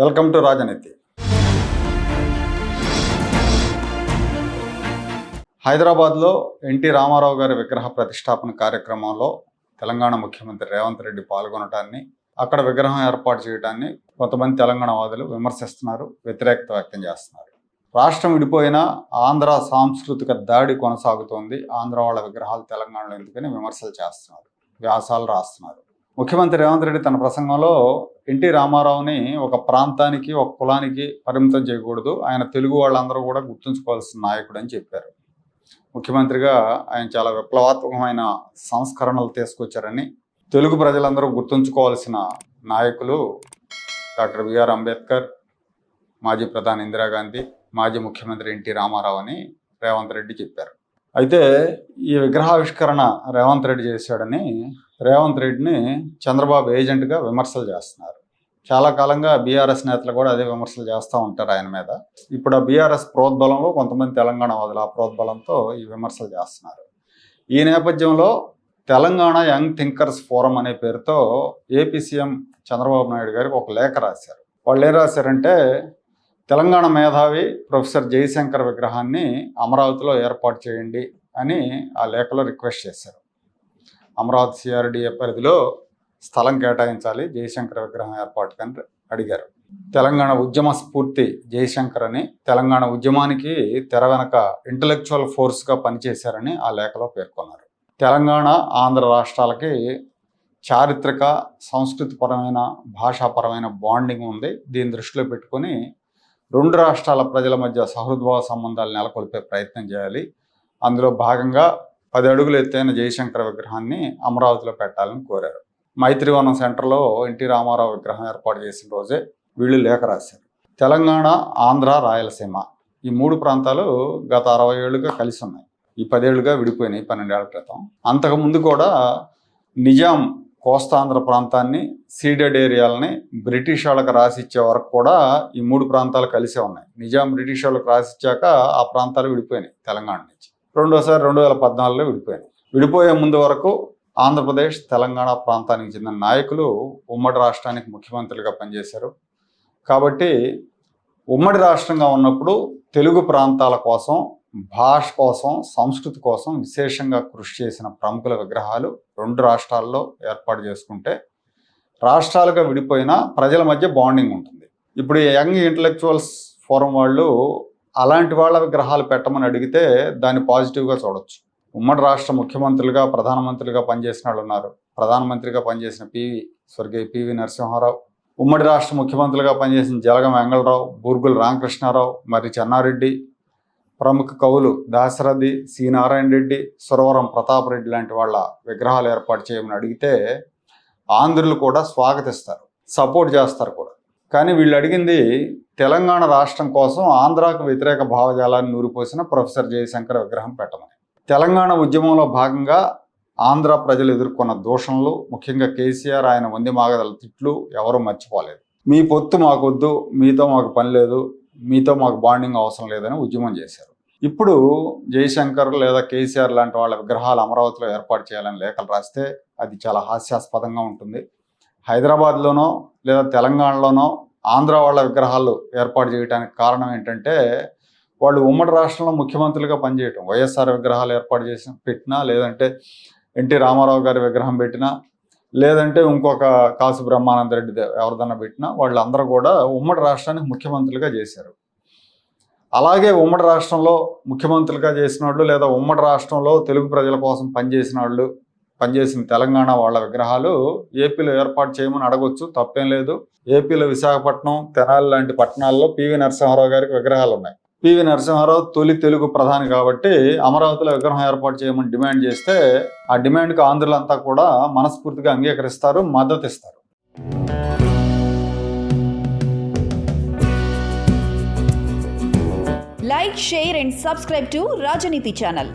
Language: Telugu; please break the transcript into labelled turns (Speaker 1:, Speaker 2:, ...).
Speaker 1: వెల్కమ్ టు రాజనీతి. హైదరాబాద్లో ఎన్టీ రామారావు గారి విగ్రహ ప్రతిష్టాపన కార్యక్రమంలో తెలంగాణ ముఖ్యమంత్రి రేవంత్ రెడ్డి పాల్గొనటాన్ని, అక్కడ విగ్రహం ఏర్పాటు చేయడాన్ని కొంతమంది తెలంగాణ వాదులు విమర్శిస్తున్నారు, వ్యతిరేకత వ్యక్తం చేస్తున్నారు. రాష్ట్రం విడిపోయినా ఆంధ్ర సాంస్కృతిక దాడి కొనసాగుతోంది, ఆంధ్ర వాళ్ళ విగ్రహాలు తెలంగాణలో ఎందుకని విమర్శలు చేస్తున్నారు, వ్యాసాలు రాస్తున్నారు. ముఖ్యమంత్రి రేవంత్ రెడ్డి తన ప్రసంగంలో ఎన్టీ రామారావుని ఒక ప్రాంతానికి, ఒక కులానికి పరిమితం చేయకూడదు, ఆయన తెలుగు వాళ్ళందరూ కూడా గుర్తుంచుకోవాల్సిన నాయకుడు అని చెప్పారు. ముఖ్యమంత్రిగా ఆయన చాలా విప్లవాత్మకమైన సంస్కరణలు తీసుకొచ్చారని, తెలుగు ప్రజలందరూ గుర్తుంచుకోవాల్సిన నాయకులు డాక్టర్ బిఆర్ అంబేద్కర్, మాజీ ప్రధాని ఇందిరాగాంధీ, మాజీ ముఖ్యమంత్రి ఎన్టీ రామారావు అని రేవంత్ రెడ్డి చెప్పారు. అయితే ఈ విగ్రహావిష్కరణ రేవంత్ రెడ్డి చేశాడని రేవంత్ రెడ్డిని చంద్రబాబు ఏజెంట్గా విమర్శలు చేస్తున్నారు. చాలా కాలంగా బీఆర్ఎస్ నేతలు కూడా అదే విమర్శలు చేస్తూ ఉంటారు ఆయన మీద. ఇప్పుడు ఆ బీఆర్ఎస్ ప్రోద్బలంలో కొంతమంది తెలంగాణ వాదులు ఆ ప్రోద్బలంతో ఈ విమర్శలు చేస్తున్నారు. ఈ నేపథ్యంలో తెలంగాణ యంగ్ థింకర్స్ ఫోరం అనే పేరుతో ఏపీ సీఎం చంద్రబాబు నాయుడు గారికి ఒక లేఖ రాశారు. వాళ్ళు ఏం రాశారంటే, తెలంగాణ మేధావి ప్రొఫెసర్ జయశంకర్ విగ్రహాన్ని అమరావతిలో ఏర్పాటు చేయండి అని ఆ లేఖలో రిక్వెస్ట్ చేశారు. అమరావతి సిఆర్డీఏ పరిధిలో స్థలం కేటాయించాలి, జయశంకర్ విగ్రహం ఏర్పాటుకని అడిగారు. తెలంగాణ ఉద్యమ స్ఫూర్తి జయశంకర్ అని, తెలంగాణ ఉద్యమానికి తెర వెనక ఇంటలెక్చువల్ ఫోర్స్గా పనిచేశారని ఆ లేఖలో పేర్కొన్నారు. తెలంగాణ, ఆంధ్ర రాష్ట్రాలకి చారిత్రక, సంస్కృతిపరమైన, భాషాపరమైన బాండింగ్ ఉంది. దీన్ని దృష్టిలో పెట్టుకొని రెండు రాష్ట్రాల ప్రజల మధ్య సహృద్భావ సంబంధాలు నెలకొల్పే ప్రయత్నం చేయాలి. అందులో భాగంగా 10 అడుగులు ఎత్తైన జయశంకర్ విగ్రహాన్ని అమరావతిలో పెట్టాలని కోరారు. మైత్రివనం సెంటర్లో ఎన్టీ రామారావు విగ్రహం ఏర్పాటు చేసిన రోజే వీళ్ళు లేఖ రాశారు. తెలంగాణ, ఆంధ్ర, రాయలసీమ ఈ 3 ప్రాంతాలు గత 60 ఏళ్ళుగా కలిసి ఉన్నాయి. ఈ 10 ఏళ్ళుగా విడిపోయినాయి 12 ఏళ్ల క్రితం. అంతకుముందు కూడా నిజాం కోస్తాంధ్ర ప్రాంతాన్ని, సీడెడ్ ఏరియాలని బ్రిటిష్ వాళ్ళకి రాసిచ్చే వరకు కూడా ఈ 3 ప్రాంతాలు కలిసే ఉన్నాయి. నిజాం బ్రిటిష్ వాళ్ళకి రాసిచ్చాక ఆ ప్రాంతాలు విడిపోయినాయి తెలంగాణ నుంచి. రెండోసారి 2014లో విడిపోయినాయి. విడిపోయే ముందు వరకు ఆంధ్రప్రదేశ్, తెలంగాణ ప్రాంతానికి చెందిన నాయకులు ఉమ్మడి రాష్ట్రానికి ముఖ్యమంత్రులుగా పనిచేశారు. కాబట్టి ఉమ్మడి రాష్ట్రంగా ఉన్నప్పుడు తెలుగు ప్రాంతాల కోసం, భాష కోసం, సంస్కృతి కోసం విశేషంగా కృషి చేసిన ప్రముఖుల విగ్రహాలు రెండు రాష్ట్రాల్లో ఏర్పాటు చేసుకుంటే రాష్ట్రాలుగా విడిపోయినా ప్రజల మధ్య బాండింగ్ ఉంటుంది. ఇప్పుడు యంగ్ ఇంటలెక్చువల్స్ ఫోరం వాళ్ళు అలాంటి వాళ్ళ విగ్రహాలు పెట్టమని అడిగితే దాన్ని పాజిటివ్గా చూడొచ్చు. ఉమ్మడి రాష్ట్ర ముఖ్యమంత్రులుగా, ప్రధానమంత్రులుగా పనిచేసిన వాళ్ళు ఉన్నారు. ప్రధానమంత్రిగా పనిచేసిన స్వర్గీయ పివి నరసింహారావు, ఉమ్మడి రాష్ట్ర ముఖ్యమంత్రులుగా పనిచేసిన జలగం వెంగళరావు, బూర్గుల రామకృష్ణారావు, మరి చెన్నారెడ్డి, ప్రముఖ కవులు దాశరథి, సి నారాయణ రెడ్డి, సురవరం ప్రతాప్ రెడ్డి లాంటి వాళ్ళ విగ్రహాలు ఏర్పాటు చేయమని అడిగితే ఆంధ్రులు కూడా స్వాగతిస్తారు, సపోర్ట్ చేస్తారు కూడా. కానీ వీళ్ళు అడిగింది తెలంగాణ రాష్ట్రం కోసం ఆంధ్రాకు వ్యతిరేక భావజాలాన్ని నూరిపోసిన ప్రొఫెసర్ జయశంకర్ విగ్రహం పెట్టమని. తెలంగాణ ఉద్యమంలో భాగంగా ఆంధ్ర ప్రజలు ఎదుర్కొన్న దూషణలు, ముఖ్యంగా కేసీఆర్ ఆయన వంది మాగదల తిట్లు ఎవరూ మర్చిపోలేదు. మీ పొత్తు మాకొద్దు, మీతో మాకు పని లేదు, మీతో మాకు బాండింగ్ అవసరం లేదని ఉద్యమం చేశారు. ఇప్పుడు జయశంకర్ లేదా కేసీఆర్ లాంటి వాళ్ళ విగ్రహాలు అమరావతిలో ఏర్పాటు చేయాలని లేఖలు రాస్తే అది చాలా హాస్యాస్పదంగా ఉంటుంది. హైదరాబాద్లోనో లేదా తెలంగాణలోనో ఆంధ్ర వాళ్ళ విగ్రహాలు ఏర్పాటు చేయడానికి కారణం ఏంటంటే, వాళ్ళు ఉమ్మడి రాష్ట్రంలో ముఖ్యమంత్రులుగా పనిచేయటం. వైఎస్ఆర్ విగ్రహాలు ఏర్పాటు చేసి పెట్టినా, లేదంటే ఎన్టీ రామారావు గారి విగ్రహం పెట్టినా, లేదంటే ఇంకొక కాసు బ్రహ్మానంద రెడ్డి ఎవరిదన్నా పెట్టినా వాళ్ళందరూ కూడా ఉమ్మడి రాష్ట్రానికి ముఖ్యమంత్రులుగా చేశారు. అలాగే ఉమ్మడి రాష్ట్రంలో ముఖ్యమంత్రులుగా చేసిన వాళ్ళు, లేదా ఉమ్మడి రాష్ట్రంలో తెలుగు ప్రజల కోసం పనిచేసిన తెలంగాణ వాళ్ళ విగ్రహాలు ఏపీలో ఏర్పాటు చేయమని అడగొచ్చు, తప్పేం లేదు. ఏపీలో విశాఖపట్నం, తెనాలి లాంటి పట్టణాల్లో పివి నరసింహారావు గారికి విగ్రహాలు ఉన్నాయి. పివి నరసింహారావు తొలి తెలుగు ప్రధాని కాబట్టి అమరావతిలో విగ్రహం ఏర్పాటు చేయమని డిమాండ్ చేస్తే ఆ డిమాండ్కి ఆంధ్రులంతా కూడా మనస్ఫూర్తిగా అంగీకరిస్తారు, మద్దతు ఇస్తారు.
Speaker 2: Like, share and subscribe to Rajaniti channel.